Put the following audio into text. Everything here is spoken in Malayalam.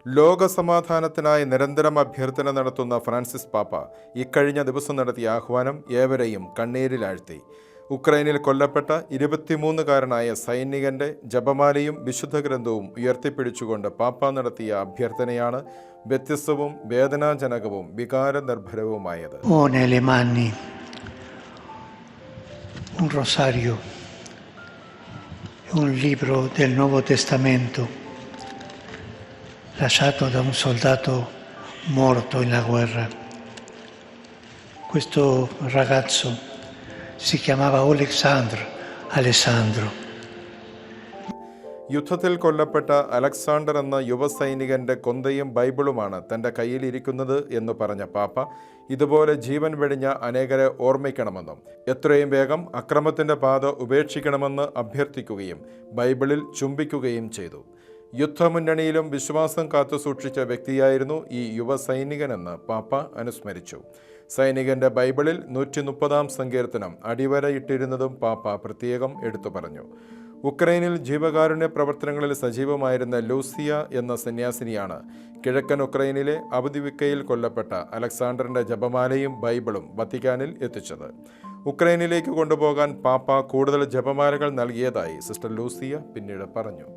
ലോകസമാധാനത്തിനായി നിരന്തരം അഭ്യർത്ഥന നടത്തുന്ന ഫ്രാൻസിസ് പാപ്പ ഇക്കഴിഞ്ഞ ദിവസം നടത്തിയ ആഹ്വാനം ഏവരെയും കണ്ണീരിലാഴ്ത്തി. ഉക്രൈനിൽ കൊല്ലപ്പെട്ട 23കാരനായ സൈനികന്റെ ജപമാലയും വിശുദ്ധ ഗ്രന്ഥവും ഉയർത്തിപ്പിടിച്ചുകൊണ്ട് പാപ്പ നടത്തിയ അഭ്യർത്ഥനയാണ് വ്യത്യസ്തവും വേദനാജനകവും വികാരനിർഭരവുമായത്. Un rosario, un libro del Nuovo Testamento lasciato da un soldato morto in la guerra. Questo ragazzo si chiamava Alessandro. യുദ്ധത്തിൽ കൊല്ലപ്പെട്ട അലക്സാണ്ടർ എന്ന യുവസൈനികന്റെ കൊന്തയും ബൈബിളുമാണ് തൻ്റെ കയ്യിലിരിക്കുന്നത് എന്ന് പറഞ്ഞ പാപ്പ ഇതുപോലെ ജീവൻ വെടിഞ്ഞ അനേകരെ ഓർമ്മിക്കണമെന്നും എത്രയും വേഗം അക്രമത്തിൻ്റെ പാത ഉപേക്ഷിക്കണമെന്ന് അഭ്യർത്ഥിക്കുകയും ബൈബിളിൽ ചുംബിക്കുകയും ചെയ്തു. യുദ്ധമുന്നണിയിലും വിശ്വാസം കാത്തുസൂക്ഷിച്ച വ്യക്തിയായിരുന്നു ഈ യുവസൈനികനെന്ന് പാപ്പ അനുസ്മരിച്ചു. സൈനികന്റെ ബൈബിളിൽ 130 സങ്കീർത്തനം അടിവരയിട്ടിരുന്നതും പാപ്പ പ്രത്യേകം എടുത്തു പറഞ്ഞു. ഉക്രൈനിൽ ജീവകാരുണ്യ പ്രവർത്തനങ്ങളിൽ സജീവമായിരുന്ന ലൂസിയ എന്ന സന്യാസിനിയാണ് കിഴക്കൻ ഉക്രൈനിലെ അവദിവിക്കയിൽ കൊല്ലപ്പെട്ട അലക്സാണ്ടറിന്റെ ജപമാലയും ബൈബിളും വത്തിക്കാനിൽ എത്തിച്ചത്. ഉക്രൈനിലേക്ക് കൊണ്ടുപോകാൻ പാപ്പ കൂടുതൽ ജപമാലകൾ നൽകിയതായി സിസ്റ്റർ ലൂസിയ പിന്നീട് പറഞ്ഞു.